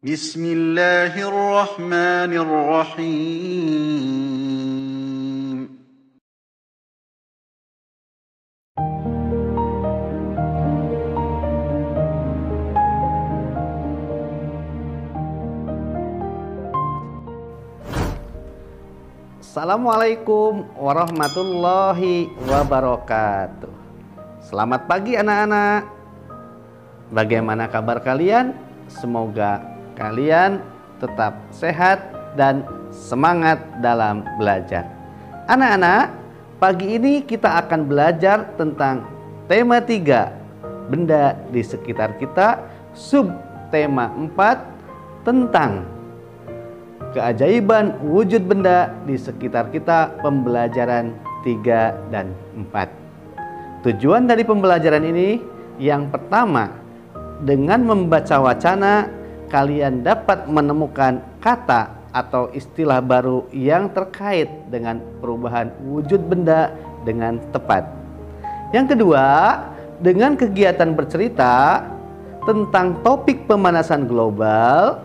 بسم الله الرحمن الرحيم. Assalamualaikum warahmatullahi wabarakatuh. Selamat pagi anak-anak. Bagaimana kabar kalian? Semoga kalian tetap sehat dan semangat dalam belajar. Anak-anak, pagi ini kita akan belajar tentang tema 3, benda di sekitar kita, subtema 4 tentang keajaiban wujud benda di sekitar kita, pembelajaran 3 dan 4. Tujuan dari pembelajaran ini yang pertama, dengan membaca wacana, kalian dapat menemukan kata atau istilah baru yang terkait dengan perubahan wujud benda dengan tepat. Yang kedua, dengan kegiatan bercerita tentang topik pemanasan global,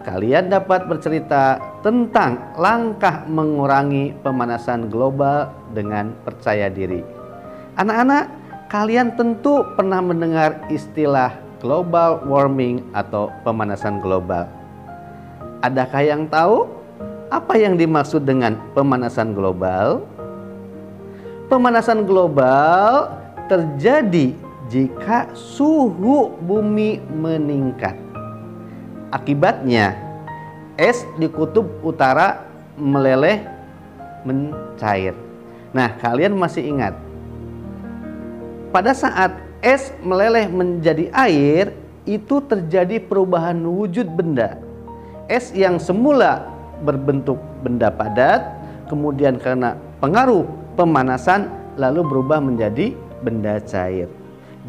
kalian dapat bercerita tentang langkah mengurangi pemanasan global dengan percaya diri. Anak-anak, kalian tentu pernah mendengar istilah global warming atau pemanasan global. Adakah yang tahu apa yang dimaksud dengan pemanasan global? Pemanasan global terjadi jika suhu bumi meningkat. Akibatnya, es di kutub utara meleleh mencair. Nah, kalian masih ingat, pada saat es meleleh menjadi air, itu terjadi perubahan wujud benda. Es yang semula berbentuk benda padat, kemudian karena pengaruh pemanasan lalu berubah menjadi benda cair.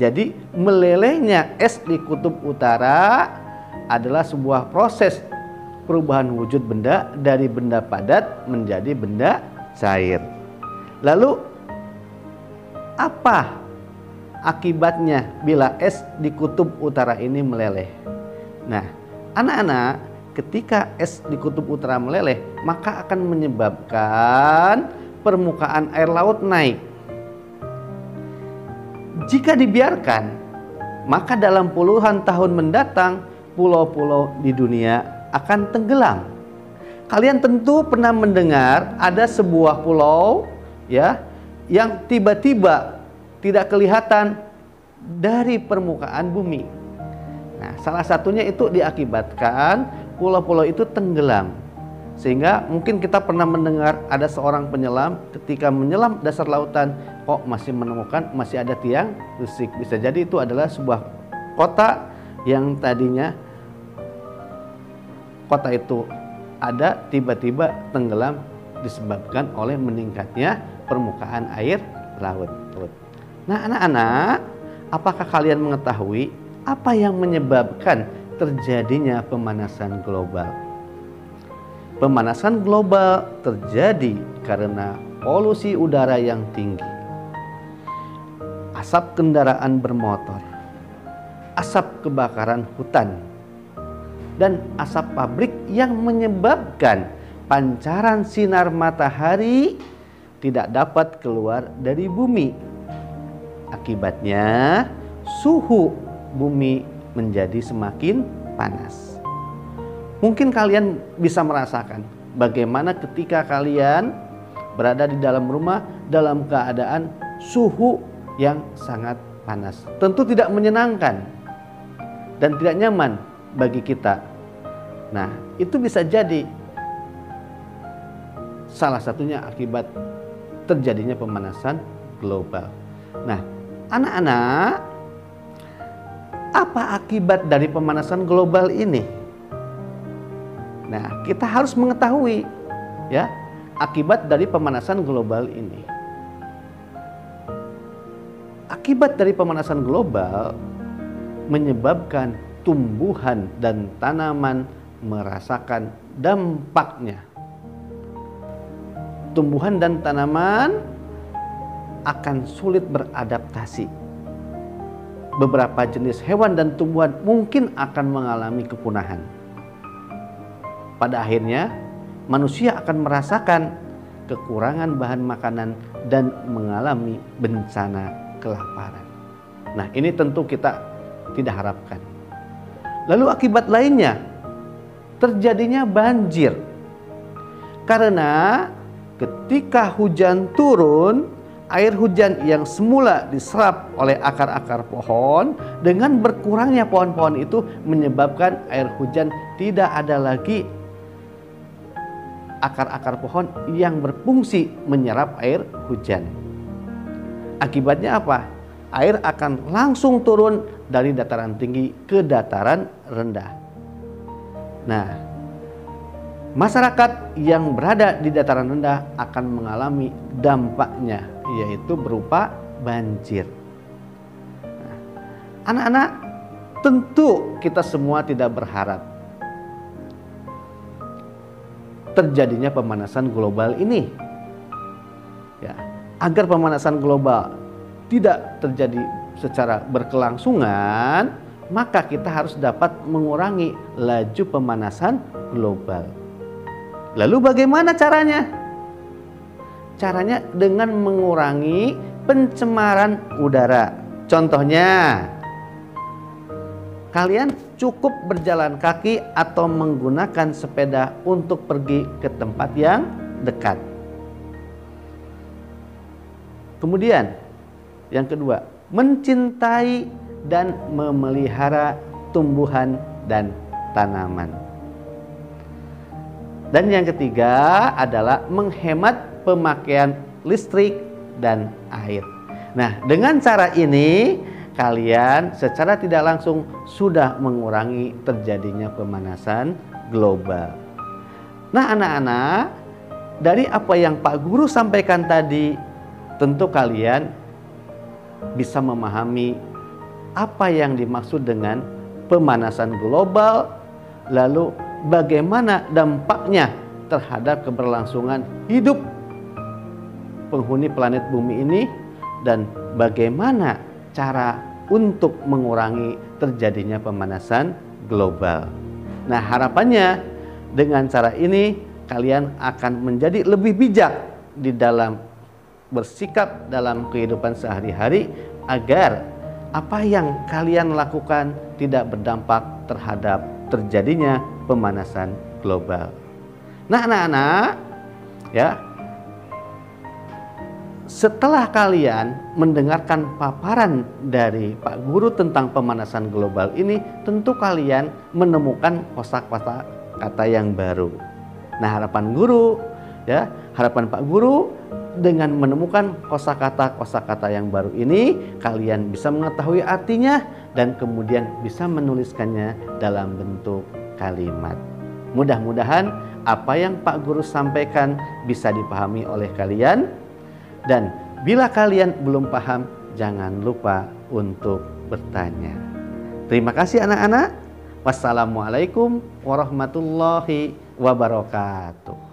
Jadi melelehnya es di kutub utara adalah sebuah proses perubahan wujud benda dari benda padat menjadi benda cair. Lalu apa akibatnya bila es di kutub utara ini meleleh? Nah, anak-anak, ketika es di kutub utara meleleh, maka akan menyebabkan permukaan air laut naik. Jika dibiarkan, maka dalam puluhan tahun mendatang pulau-pulau di dunia akan tenggelam. Kalian tentu pernah mendengar ada sebuah pulau ya yang tiba-tiba tidak kelihatan dari permukaan bumi. Nah, salah satunya itu diakibatkan pulau-pulau itu tenggelam. Sehingga mungkin kita pernah mendengar ada seorang penyelam ketika menyelam dasar lautan kok masih menemukan masih ada tiang listrik. Bisa jadi itu adalah sebuah kota yang tadinya kota itu ada tiba-tiba tenggelam disebabkan oleh meningkatnya permukaan air laut. Nah, anak-anak, apakah kalian mengetahui apa yang menyebabkan terjadinya pemanasan global? Pemanasan global terjadi karena polusi udara yang tinggi, asap kendaraan bermotor, asap kebakaran hutan, dan asap pabrik yang menyebabkan pancaran sinar matahari tidak dapat keluar dari bumi. Akibatnya, suhu bumi menjadi semakin panas. Mungkin kalian bisa merasakan bagaimana ketika kalian berada di dalam rumah dalam keadaan suhu yang sangat panas. Tentu tidak menyenangkan dan tidak nyaman bagi kita. Nah, itu bisa jadi salah satunya akibat terjadinya pemanasan global. Nah, anak-anak, apa akibat dari pemanasan global ini? Nah, kita harus mengetahui ya, akibat dari pemanasan global ini. Akibat dari pemanasan global menyebabkan tumbuhan dan tanaman merasakan dampaknya. Tumbuhan dan tanaman akan sulit beradaptasi. beberapa jenis hewan dan tumbuhan mungkin akan mengalami kepunahan. Pada akhirnya, manusia akan merasakan kekurangan bahan makanan dan mengalami bencana kelaparan. Nah, ini tentu kita tidak harapkan. Lalu akibat lainnya, terjadinya banjir. Karena ketika hujan turun, air hujan yang semula diserap oleh akar-akar pohon, dengan berkurangnya pohon-pohon itu menyebabkan air hujan tidak ada lagi akar-akar pohon yang berfungsi menyerap air hujan. Akibatnya apa? Air akan langsung turun dari dataran tinggi ke dataran rendah. Nah, masyarakat yang berada di dataran rendah akan mengalami dampaknya, yaitu berupa banjir. Nah, anak-anak, tentu kita semua tidak berharap terjadinya pemanasan global ini. Ya, agar pemanasan global tidak terjadi secara berkelangsungan, maka kita harus dapat mengurangi laju pemanasan global. Lalu bagaimana caranya? Caranya dengan mengurangi pencemaran udara. Contohnya, kalian cukup berjalan kaki atau menggunakan sepeda untuk pergi ke tempat yang dekat. Kemudian, yang kedua, mencintai dan memelihara tumbuhan dan tanaman. Dan yang ketiga adalah menghemat pemakaian listrik dan air. Nah, dengan cara ini kalian secara tidak langsung sudah mengurangi terjadinya pemanasan global. Nah, anak-anak, dari apa yang Pak Guru sampaikan tadi, tentu kalian bisa memahami apa yang dimaksud dengan pemanasan global, lalu bagaimana dampaknya terhadap keberlangsungan hidup penghuni planet bumi ini, dan bagaimana cara untuk mengurangi terjadinya pemanasan global. Nah, harapannya dengan cara ini kalian akan menjadi lebih bijak di dalam bersikap dalam kehidupan sehari-hari, agar apa yang kalian lakukan tidak berdampak terhadap terjadinya pemanasan global. Nah, anak-anak, ya, setelah kalian mendengarkan paparan dari Pak Guru tentang pemanasan global ini, tentu kalian menemukan kosakata kata yang baru. Nah, harapan guru, ya, harapan Pak Guru dengan menemukan kosakata yang baru ini, kalian bisa mengetahui artinya dan kemudian bisa menuliskannya dalam bentuk kalimat. Mudah-mudahan apa yang Pak Guru sampaikan bisa dipahami oleh kalian. Dan bila kalian belum paham, jangan lupa untuk bertanya. Terima kasih anak-anak. Wassalamualaikum warahmatullahi wabarakatuh.